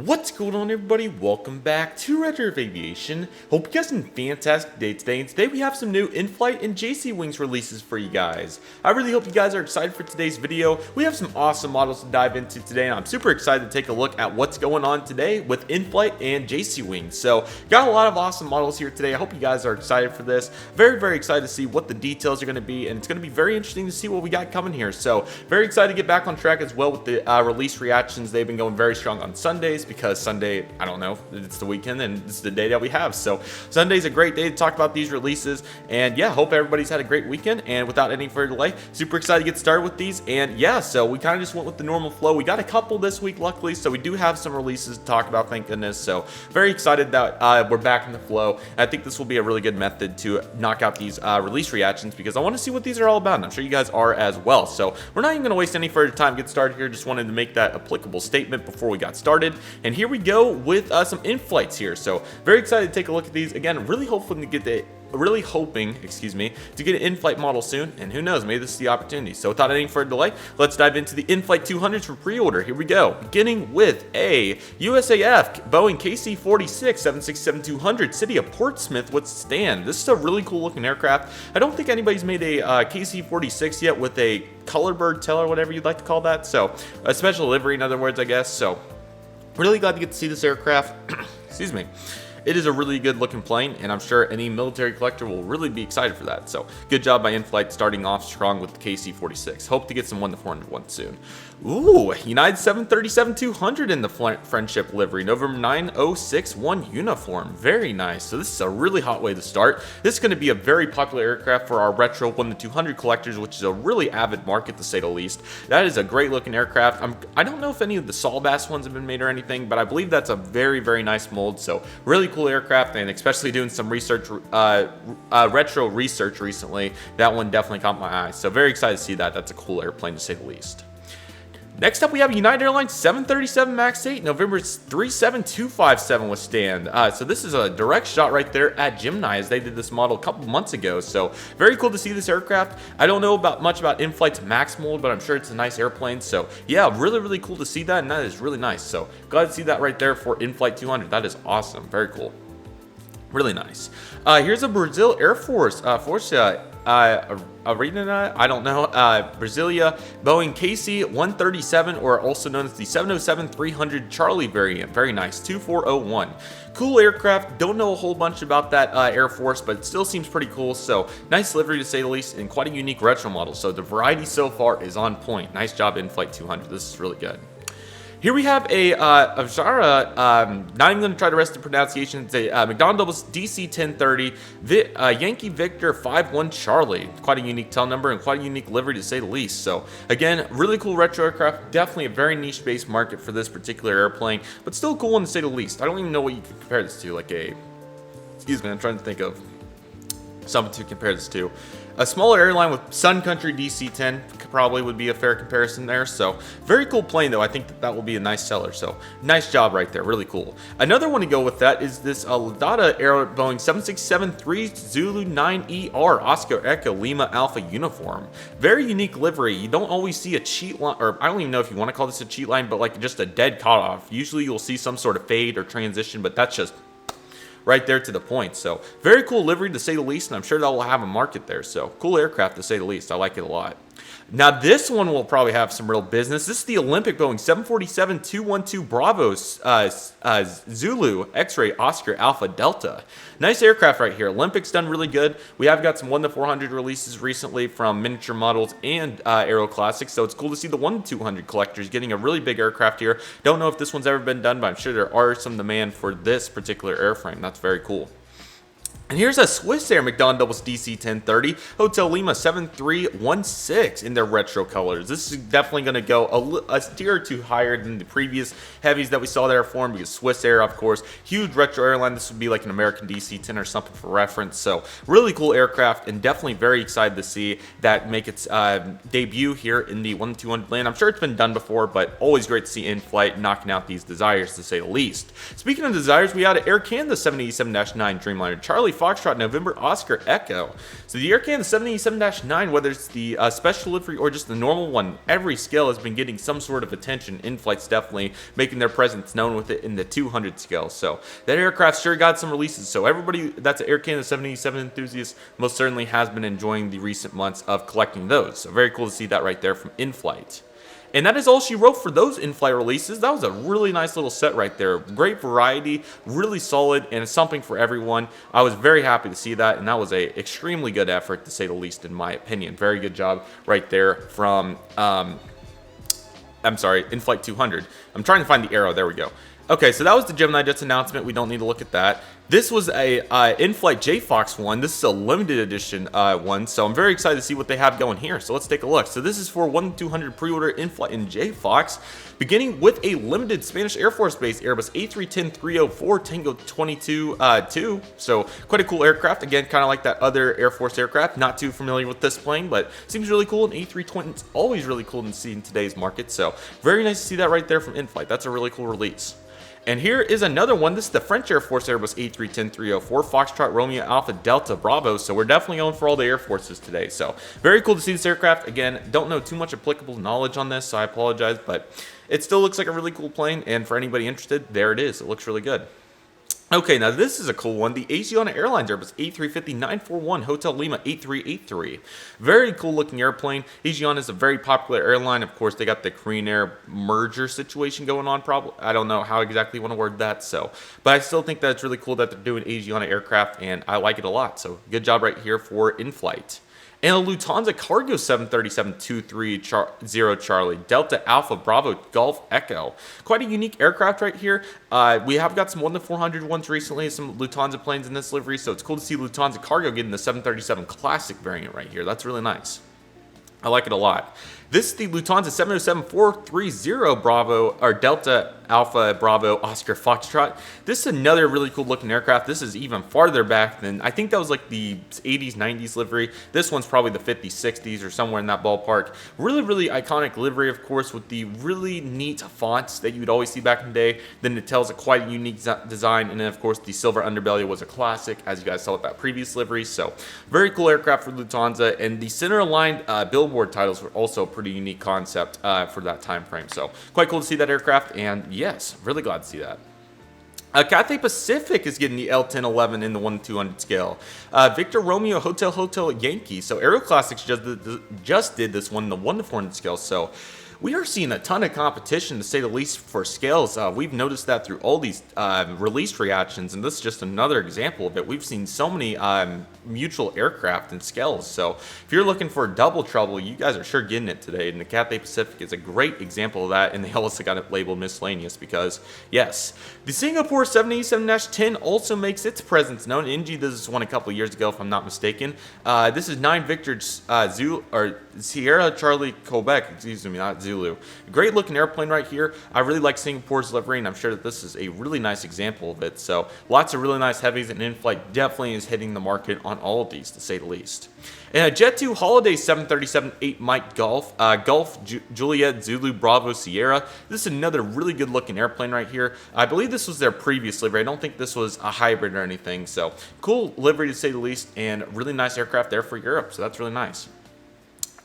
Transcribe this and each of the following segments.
What's going on, everybody? Welcome back to Redriveraviation. Hope you guys had a fantastic day today. And today we have some new InFlight and JC Wings releases for you guys. I really hope you guys are excited for today's video. We have some awesome models to dive into today, and I'm super excited to take a look at what's going on today with InFlight and JC Wings. So, got a lot of awesome models here today. I hope you guys are excited for this. Very excited to see what the details are going to be, and it's going to be very interesting to see what we got coming here. So, very excited to get back on track as well with the release reactions. They've been going very strong on Sundays, because Sunday, I don't know, it's the weekend and it's the day that we have. So Sunday's a great day to talk about these releases. And yeah, hope everybody's had a great weekend. And without any further delay, super excited to get started with these. And yeah, so we kind of just went with the normal flow. We got a couple this week, luckily, so we do have some releases to talk about, thank goodness. So very excited that we're back in the flow. And I think this will be a really good method to knock out these release reactions, because I want to see what these are all about, and I'm sure you guys are as well. So we're not even going to waste any further time, get started here. Just wanted to make that applicable statement before we got started. And here we go with some InFlights here. So very excited to take a look at these. Again, really hoping, to get an InFlight model soon, and who knows, maybe this is the opportunity. So without any further delay, let's dive into the InFlight200s for pre-order. Here we go, beginning with a USAF Boeing KC-46 767-200 City of Portsmouth with stand. This is a really cool looking aircraft. I don't think anybody's made a KC-46 yet with a colorbird tail, or whatever you'd like to call that. So a special livery, in other words, I guess. So really glad to get to see this aircraft. Excuse me. It is a really good looking plane, and I'm sure any military collector will really be excited for that. So good job by InFlight starting off strong with the KC-46. Hope to get some 1-400 ones soon. Ooh, United 737-200 in the Friendship livery, November 9061 uniform. Very nice. So this is a really hot way to start. This is going to be a very popular aircraft for our retro 1-200 collectors, which is a really avid market to say the least. That is a great looking aircraft. I don't know if any of the Solbass ones have been made or anything, but I believe that's a very nice mold. So really cool aircraft, and especially doing some research, retro research recently, that one definitely caught my eye. So very excited to see that. That's a cool airplane to say the least. Next up, we have United Airlines 737 MAX 8, November 37257 with stand. So this is a direct shot right there at Gemini, as they did this model a couple months ago. So very cool to see this aircraft. I don't know much about InFlight's MAX mold, but I'm sure it's a nice airplane. So yeah, really cool to see that, and that is really nice. So glad to see that right there for InFlight200. That is awesome. Very cool. Really nice. Here's a Brazil Air Force Arena, I don't know, Brasilia Boeing KC-137, or also known as the 707-300 Charlie variant. Very nice. 2401. Cool aircraft. Don't know a whole bunch about that Air Force, but it still seems pretty cool. So nice livery to say the least, and quite a unique retro model. So the variety so far is on point. Nice job, InFlight200. This is really good. Here we have a Avjara, not even going to try to rest the pronunciation. It's a McDonnell DC-1030 Yankee Victor 51 Charlie. Quite a unique tail number and quite a unique livery to say the least. So again, really cool retro aircraft. Definitely a very niche-based market for this particular airplane, but still a cool one to say the least. I don't even know what you can compare this to. Like a, excuse me, I'm trying to think of something to compare this to. A smaller airline with Sun Country DC-10 probably would be a fair comparison there. So very cool plane, though. I think that will be a nice seller. So nice job right there. Really cool. Another one to go with that is this Ladata Air Boeing 767-3 Zulu 9ER Oscar Echo Lima Alpha uniform. Very unique livery. You don't always see a cheat line, or I don't even know if you want to call this a cheat line, but like just a dead cutoff. Usually you'll see some sort of fade or transition, but that's just right there to the point. So very cool livery to say the least, and I'm sure that will have a market there. So cool aircraft to say the least. I like it a lot. Now this one will probably have some real business. This is the Olympic Boeing 747-212 Bravo Zulu X-Ray Oscar Alpha Delta. Nice aircraft right here. Olympic's done really good. We have got some 1-400 releases recently from miniature models and Aero Classics, so it's cool to see the 1-200 collectors getting a really big aircraft here. Don't know if this one's ever been done, but I'm sure there are some demand for this particular airframe. That's very cool. And here's a Swiss Air McDonnell DC-1030 Hotel Lima 7316 in their retro colors. This is definitely going to go a tier or two higher than the previous heavies that we saw there form, because Swiss Air, of course, huge retro airline. This would be like an American DC-10 or something for reference. So really cool aircraft, and definitely very excited to see that make its debut here in the 1-200 land. I'm sure it's been done before, but always great to see InFlight knocking out these desires, to say the least. Speaking of desires, we had an Air Canada 787-9 Dreamliner Charlie Foxtrot November Oscar Echo. So the Air Canada 787-9, whether it's the special livery or just the normal one, every scale has been getting some sort of attention. InFlight's definitely making their presence known with it in the 200 scale. So that aircraft sure got some releases. So everybody that's an Air Canada 787 enthusiast most certainly has been enjoying the recent months of collecting those. So very cool to see that right there from InFlight. And that is all she wrote for those in-flight releases. That was a really nice little set right there. Great variety, really solid, and it's something for everyone. I was very happy to see that, and that was a extremely good effort, to say the least, in my opinion. Very good job right there from, InFlight200. I'm trying to find the arrow. There we go. Okay, so that was the Gemini Jets announcement. We don't need to look at that. This was a InFlight JFox one. This is a limited edition one, so I'm very excited to see what they have going here. So let's take a look. So this is for 1-200 pre-order InFlight and JFox, beginning with a limited Spanish Air Force Base Airbus A310-304 Tango 22-2. So quite a cool aircraft. Again, kind of like that other Air Force aircraft. Not too familiar with this plane, but seems really cool. And A320 is always really cool to see in today's market. So very nice to see that right there from InFlight. That's a really cool release. And here is another one. This is the French Air Force Airbus A310-304 Foxtrot Romeo Alpha Delta Bravo. So we're definitely going for all the Air Forces today. So very cool to see this aircraft. Again, don't know too much applicable knowledge on this, so I apologize, but it still looks like a really cool plane. And for anybody interested, there it is. It looks really good. Okay, now this is a cool one. The Aviation Airlines Airbus A350-941 Hotel Lima 8383. Very cool looking airplane. Aviation is a very popular airline. Of course, they got the Korean Air merger situation going on. Probably, I don't know how exactly you want to word that. So, but I still think that it's really cool that they're doing Aviation aircraft, and I like it a lot. So, good job right here for InFlight. And a Lufthansa Cargo 737-230 Charlie Delta Alpha Bravo Golf Echo. Quite a unique aircraft right here. We have got some 1-400 ones recently, some Lufthansa planes in this livery, so it's cool to see Lufthansa Cargo getting the 737 Classic variant right here. That's really nice. I like it a lot. This is the Lufthansa 707-430 Bravo or Delta Alpha Bravo Oscar Foxtrot. This is another really cool looking aircraft. This is even farther back than, I think that was like the 80s, 90s livery. This one's probably the 50s, 60s or somewhere in that ballpark. Really, really iconic livery, of course, with the really neat fonts that you would always see back in the day. Then it tells a quite a unique design. And then, of course, the silver underbelly was a classic, as you guys saw with that previous livery. So, very cool aircraft for Lufthansa. And the center aligned billboard titles were also pretty unique concept for that time frame. So, quite cool to see that aircraft. And yes, really glad to see that. Cathay Pacific is getting the L1011 in the 1-200 scale. Victor Romeo Hotel Yankee. So Aero Classics just did this one in the 1-400 scale. So we are seeing a ton of competition, to say the least, for scales. We've noticed that through all these release reactions, and this is just another example of it. We've seen so many mutual aircraft and scales. So if you're looking for double trouble, you guys are sure getting it today. And the Cathay Pacific is a great example of that. And they also got it labeled miscellaneous because, yes, the Singapore 787-10 also makes its presence known. NG did this one a couple years ago, if I'm not mistaken. This is 9 Victor Sierra Charlie Quebec, excuse me, not Zulu. Great looking airplane right here. I really like Singapore's livery, and I'm sure that this is a really nice example of it. So lots of really nice heavies, and InFlight definitely is hitting the market on all of these, to say the least. And a Jet2 Holiday 737-8 Mike Golf, Juliet Zulu Bravo Sierra. This is another really good looking airplane right here. I believe this was their previous livery. I don't think this was a hybrid or anything. So cool livery, to say the least, and really nice aircraft there for Europe. So that's really nice.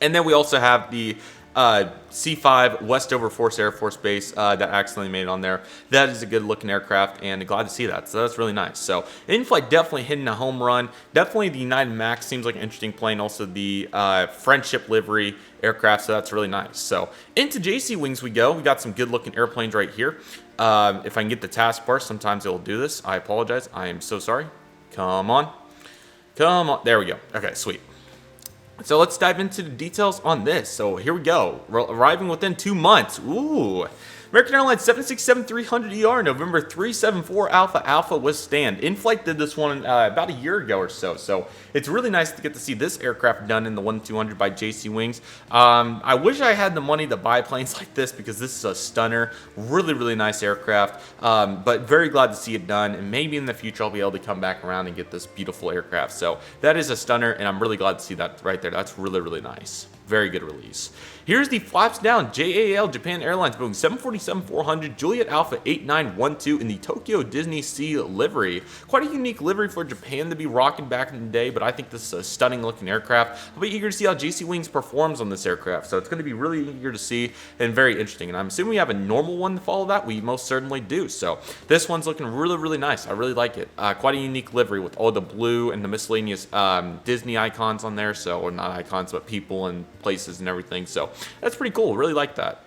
And then we also have the C5 Westover Force Air Force Base that accidentally made it on there. That is a good looking aircraft, and glad to see that. So that's really nice. So InFlight definitely hitting a home run. Definitely the United Max seems like an interesting plane. Also the Friendship livery aircraft, so that's really nice. So into JC Wings we go. We got some good looking airplanes right here. If I can get the taskbar, sometimes it will do this. I apologize. I am so sorry. Come on. Come on. There we go. Okay, sweet. So let's dive into the details on this. So here we go. Arriving within 2 months. Ooh. American Airlines 767-300ER, November 374 Alpha Withstand. InFlight did this one about a year ago or so. So it's really nice to get to see this aircraft done in the 1-200 by JC Wings. I wish I had the money to buy planes like this because this is a stunner. Really, really nice aircraft. But very glad to see it done. And maybe in the future I'll be able to come back around and get this beautiful aircraft. So that is a stunner, and I'm really glad to see that right there. That's really, really nice. Very good release. Here's the flaps down JAL Japan Airlines Boeing 747-400 Juliet Alpha 8912 in the Tokyo Disney Sea livery. Quite a unique livery for Japan to be rocking back in the day, but I think this is a stunning looking aircraft. I'll be eager to see how JC Wings performs on this aircraft, so it's going to be really eager to see and very interesting. And I'm assuming we have a normal one to follow that. We most certainly do. So this one's looking really, really nice. I really like it. Quite a unique livery with all the blue and the miscellaneous Disney icons on there. So, or not icons, but people and places and everything. So that's pretty cool. Really like that.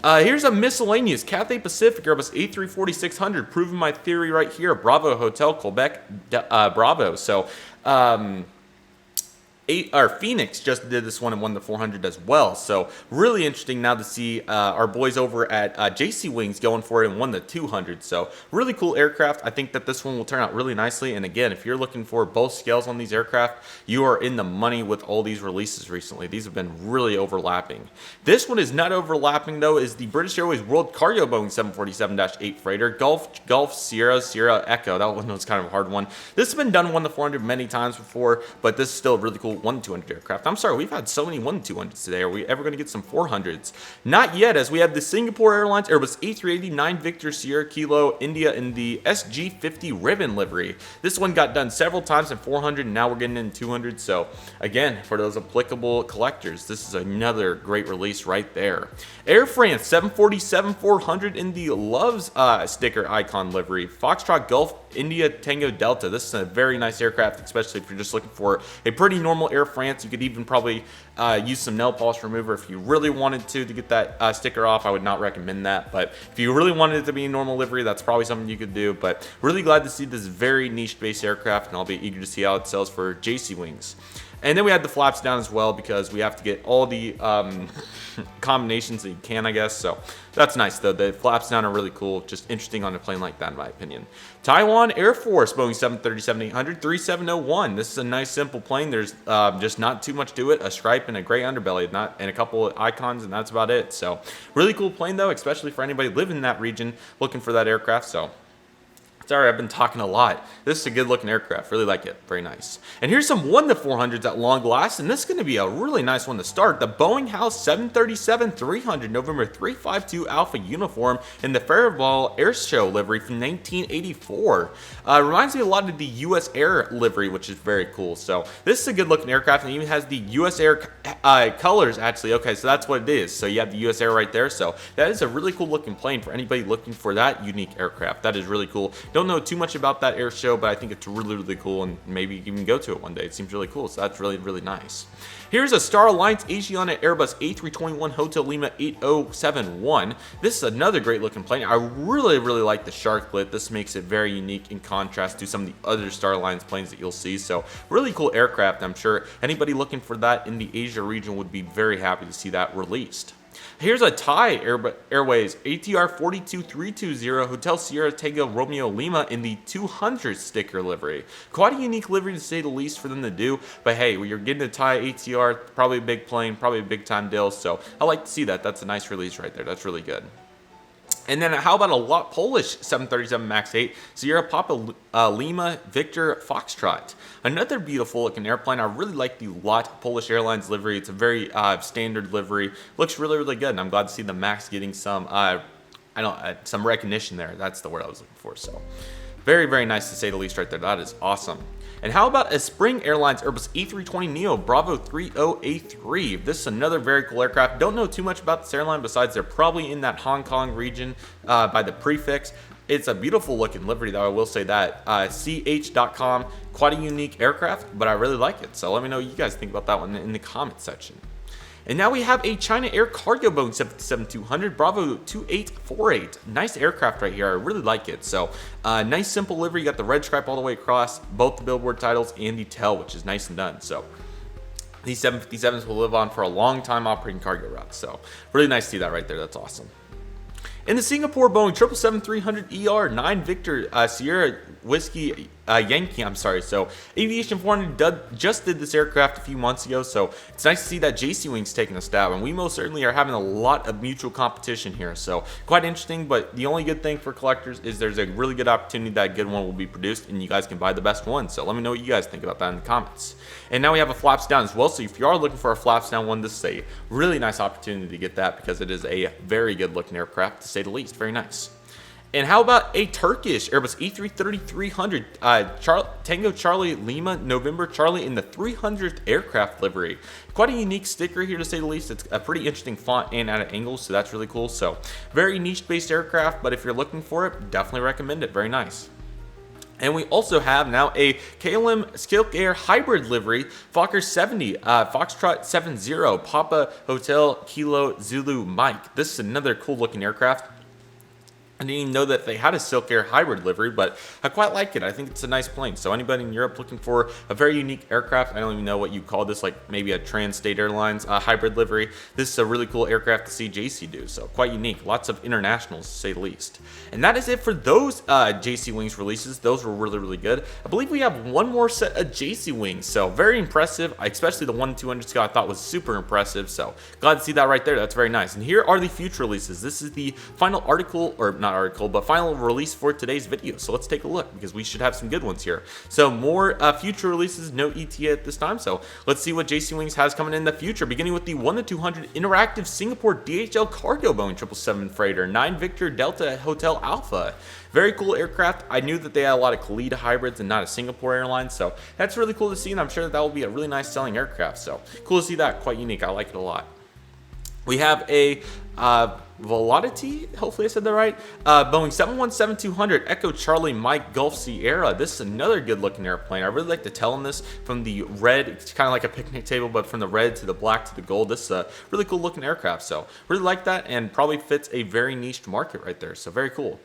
Here's a miscellaneous Cathay Pacific Airbus A340-600, proving my theory right here. Bravo Hotel, Quebec, Bravo. So, Phoenix just did this one and won the 400 as well. So really interesting now to see our boys over at JC Wings going for it and won the 200. So really cool aircraft. I think that this one will turn out really nicely. And again, if you're looking for both scales on these aircraft, you are in the money with all these releases recently. These have been really overlapping. This one is not overlapping though, is the British Airways World Cargo Boeing 747-8 freighter, Golf Sierra Echo. That one was kind of a hard one. This has been done, won the 400 many times before, but this is still really cool. 1-200 aircraft. I'm sorry, we've had so many 1-200s today. Are we ever going to get some 400s? Not yet, as we have the Singapore Airlines Airbus A380 9 Victor Sierra Kilo India in the SG50 ribbon livery. This one got done several times in 400, and now we're getting in 200. So again, for those applicable collectors, this is another great release right there. Air France 747-400 in the Loves sticker icon livery. Foxtrot Gulf India Tango Delta. This is a very nice aircraft, especially if you're just looking for a pretty normal Air France. You could even probably use some nail polish remover if you really wanted to get that sticker off. I would not recommend that, but if you really wanted it to be a normal livery, that's probably something you could do. But really glad to see this very niche based aircraft, and I'll be eager to see how it sells for JC Wings. And then we had the flaps down as well, because we have to get all the combinations that you can, I guess. So that's nice, though. The flaps down are really cool. Just interesting on a plane like that, in my opinion. Taiwan Air Force Boeing 737-800 3701. This is a nice, simple plane. There's just not too much to it. A stripe and a gray underbelly, and a couple of icons, and that's about it. So really cool plane, though, especially for anybody living in that region looking for that aircraft. So sorry, I've been talking a lot. This is a good looking aircraft. Really like it. Very nice. And here's some 1-400s at long last, and this is going to be a really nice one to start. The Boeing House 737-300 November 352 Alpha uniform in the Faribault Air Show livery from 1984. Reminds me a lot of the US Air livery, which is very cool. So this is a good looking aircraft, and it even has the US Air colors, actually. Okay, so that's what it is. So you have the US Air right there. So that is a really cool looking plane for anybody looking for that unique aircraft. That is really cool. Don't know too much about that air show, but I think it's really, really cool, and maybe you can even go to it one day. It seems really cool, so that's really, really nice. Here's a Star Alliance Asiana Airbus A321 Hotel Lima 8071. This is another great looking plane. I really, really like the sharklet. This makes it very unique in contrast to some of the other Star Alliance planes that you'll see. So really cool aircraft. I'm sure anybody looking for that in the Asia region would be very happy to see that released. Here's a Thai Airways ATR 42320 Hotel Sierra Tango Romeo Lima in the 200 sticker livery. Quite a unique livery to say the least for them to do, but hey, when you're getting a Thai ATR, probably a big plane, probably a big time deal, so I like to see that. That's a nice release right there. That's really good. And then how about a Polish 737 MAX 8 Sierra Papa Lima Victor Foxtrot. Another beautiful looking airplane. I really like the LOT Polish Airlines livery. It's a very standard livery. Looks really, really good, and I'm glad to see the MAX getting some some recognition there. That's the word I was looking for. So very, very nice to say the least right there. That is awesome. And how about a Spring Airlines Airbus A320neo Bravo 30A3? This is another very cool aircraft. Don't know too much about this airline besides they're probably in that Hong Kong region by the prefix. It's a beautiful looking livery, though, I will say that. CH.com, quite a unique aircraft, but I really like it. So let me know what you guys think about that one in the comment section. And now we have a China Air Cargo Boeing 777-200 Bravo 2848. Nice aircraft right here. I really like it. So nice simple livery. You got the red stripe all the way across, both the billboard titles and the tail, which is nice and done. So these 757s will live on for a long time operating cargo routes. So really nice to see that right there. That's awesome. In the Singapore Boeing 777-300ER 9 Victor Sierra Whiskey Yankee, I'm sorry. So Aviation 400 just did this aircraft a few months ago, so it's nice to see that JC Wings taking a stab, and we most certainly are having a lot of mutual competition here, so quite interesting. But the only good thing for collectors is there's a really good opportunity that a good one will be produced, and you guys can buy the best one. So let me know what you guys think about that in the comments. And now we have a flaps down as well, so if you are looking for a flaps down one, this is a really nice opportunity to get that because it is a very good looking aircraft, to say the least. Very nice. And how about a Turkish Airbus A330-300 Tango Charlie Lima November Charlie in the 300th aircraft livery? Quite a unique sticker here, to say the least. It's a pretty interesting font and at an angle, so that's really cool. So very niche-based aircraft, but if you're looking for it, definitely recommend it. Very nice. And we also have now a KLM Skilk Air hybrid livery, Fokker 70, Foxtrot 70, Papa Hotel Kilo Zulu Mike. This is another cool looking aircraft. I didn't even know that they had a Silk Air hybrid livery, but I quite like it. I think it's a nice plane. So anybody in Europe looking for a very unique aircraft, I don't even know what you call this, like maybe a Trans-State Airlines hybrid livery. This is a really cool aircraft to see JC do. So quite unique. Lots of internationals, to say the least. And that is it for those JC Wings releases. Those were really, really good. I believe we have one more set of JC Wings. So very impressive, especially the 1-200 scale I thought was super impressive. So glad to see that right there. That's very nice. And here are the future releases. This is the final article, or not article, but final release for today's video. So let's take a look because we should have some good ones here. So more future releases, no ETA at this time. So let's see what JC Wings has coming in the future, beginning with the 1-200 interactive Singapore DHL cargo Boeing 777 freighter 9 Victor Delta Hotel Alpha. Very cool aircraft. I knew that they had a lot of Khalid hybrids and not a Singapore airline, so that's really cool to see, and I'm sure that will be a really nice selling aircraft. So cool to see that. Quite unique. I like it a lot. We have a Velocity, hopefully I said that right, Boeing 717-200 Echo Charlie Mike Gulf Sierra. This is another good looking airplane. I really like the tail on this, from the red, it's kind of like a picnic table, but from the red to the black to the gold. This is a really cool looking aircraft, so really like that, and probably fits a very niche market right there, so very cool.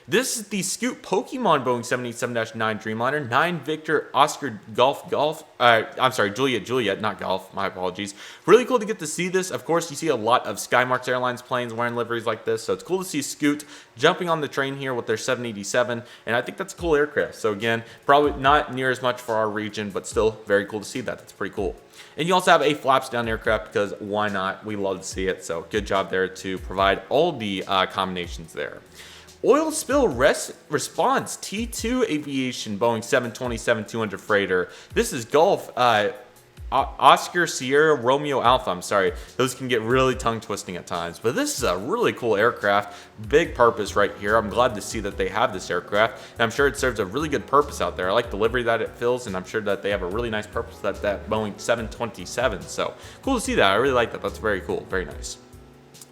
This is the Scoot Pokemon Boeing 787-9 Dreamliner, 9 Victor Oscar I'm sorry, Juliet, not Golf, my apologies. Really cool to get to see this. Of course, you see a lot of Skymarks Airlines planes wearing liveries like this, so it's cool to see Scoot jumping on the train here with their 787, and I think that's a cool aircraft. So again, probably not near as much for our region, but still very cool to see that. That's pretty cool. And you also have a flaps down aircraft because why not? We love to see it, so good job there to provide all the combinations there. Oil spill response T2 Aviation Boeing 727-200 freighter. This is Gulf Oscar Sierra Romeo Alpha. I'm sorry, those can get really tongue twisting at times, but this is a really cool aircraft. Big purpose right here. I'm glad to see that they have this aircraft, and I'm sure it serves a really good purpose out there. I like the livery that it fills, and I'm sure that they have a really nice purpose, that Boeing 727. So cool to see that. I really like that. That's very cool. Very nice.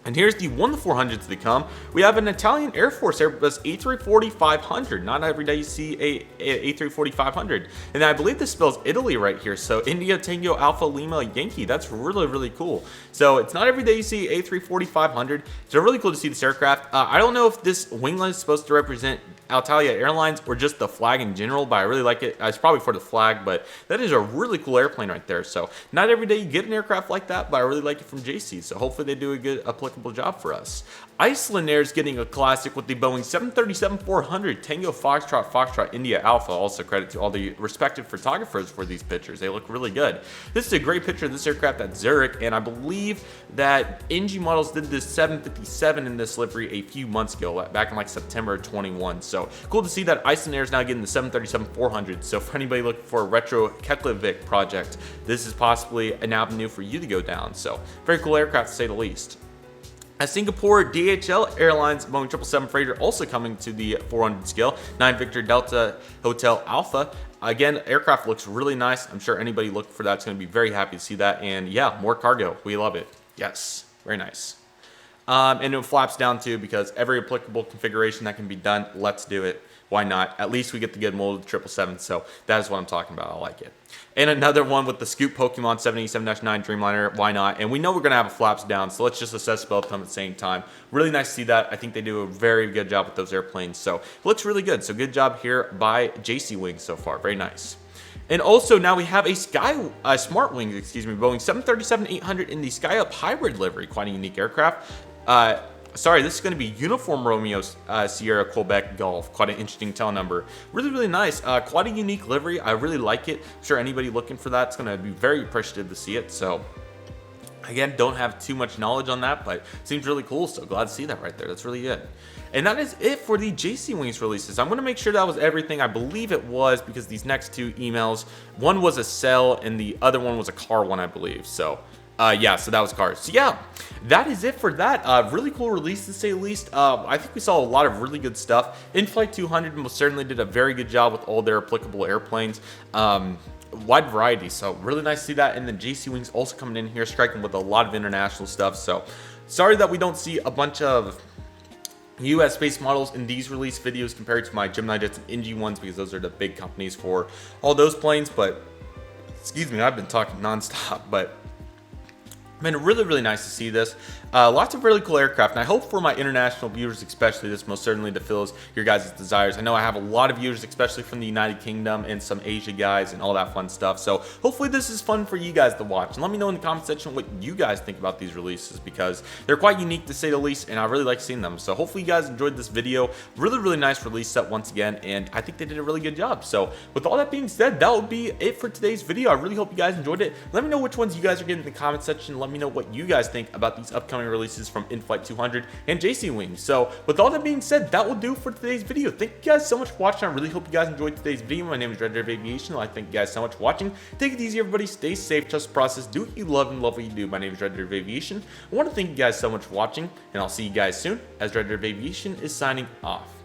And here's the 1-400s to come. We have an Italian Air Force Airbus A340-500. Not every day you see a A340-500. And I believe this spells Italy right here. So India Tango Alpha Lima Yankee. That's really, really cool. So it's not every day you see A340-500. So really cool to see this aircraft. I don't know if this winglet is supposed to represent Alitalia Airlines or just the flag in general, but I really like it. It's probably for the flag, but that is a really cool airplane right there. So not every day you get an aircraft like that, but I really like it from JC. So hopefully they do a good applicable job for us. Iceland Air is getting a classic with the Boeing 737-400 Tango Foxtrot India Alpha. Also credit to all the respected photographers for these pictures. They look really good. This is a great picture of this aircraft at Zurich, and I believe that NG Models did this 757 in this livery a few months ago, back in like September 21. So cool to see that Iceland Air is now getting the 737-400. So for anybody looking for a retro Keflavik project, this is possibly an avenue for you to go down. So very cool aircraft to say the least. A Singapore DHL Airlines Boeing 777 freighter also coming to the 400 scale, 9 Victor Delta Hotel Alpha. Again, aircraft looks really nice. I'm sure anybody looking for that's going to be very happy to see that. And yeah, more cargo. We love it. Yes, very nice. And it flaps down too, because every applicable configuration that can be done, let's do it. Why not? At least we get the good mold of the 777, so that is what I'm talking about. I like it. And another one with the Scoot Pokemon 787-9 Dreamliner. Why not? And we know we're going to have a flaps down, so let's just assess both of them at the same time. Really nice to see that. I think they do a very good job with those airplanes, so it looks really good. So good job here by JC Wings so far. Very nice. And also now we have a Smart Wings, Boeing 737-800 in the SkyUp hybrid livery. Quite a unique aircraft. Sorry, this is going to be Uniform Romeo Sierra Quebec Golf. Quite an interesting tail number. Really, really nice. Quite a unique livery. I really like it. I'm sure anybody looking for that's going to be very appreciative to see it. So, again, don't have too much knowledge on that, but it seems really cool. So glad to see that right there. That's really good. And that is it for the JC Wings releases. I'm going to make sure that was everything. I believe it was, because these next two emails, one was a cell and the other one was a car one, I believe. So yeah, so that was cars. So yeah, that is it for that. Really cool release to say the least. I think we saw a lot of really good stuff. InFlight200 most certainly did a very good job with all their applicable airplanes. Wide variety, so really nice to see that. And then JC Wings also coming in here striking with a lot of international stuff. So sorry that we don't see a bunch of US based models in these release videos compared to my Gemini Jets and NG ones, because those are the big companies for all those planes. But excuse me, I've been talking nonstop, but been really, really nice to see this. Lots of really cool aircraft, and I hope for my international viewers especially, this most certainly fulfills your guys' desires. I know I have a lot of viewers, especially from the United Kingdom and some Asia guys and all that fun stuff, so hopefully this is fun for you guys to watch. And let me know in the comment section what you guys think about these releases, because they're quite unique to say the least, and I really like seeing them. So hopefully you guys enjoyed this video. Really, really nice release set once again, and I think they did a really good job. So with all that being said, that would be it for today's video. I really hope you guys enjoyed it. Let me know which ones you guys are getting in the comment section. Let me know what you guys think about these upcoming releases from InFlight200 and JC Wings. So with all that being said, that will do for today's video. Thank you guys so much for watching. I really hope you guys enjoyed today's video. My name is Redriveraviation. I'd like to thank you guys so much for watching. Take it easy, everybody. Stay safe, trust the process, do what you love, and love what you do. My name is Redriveraviation. I want to thank you guys so much for watching, and I'll see you guys soon as Redriveraviation is signing off.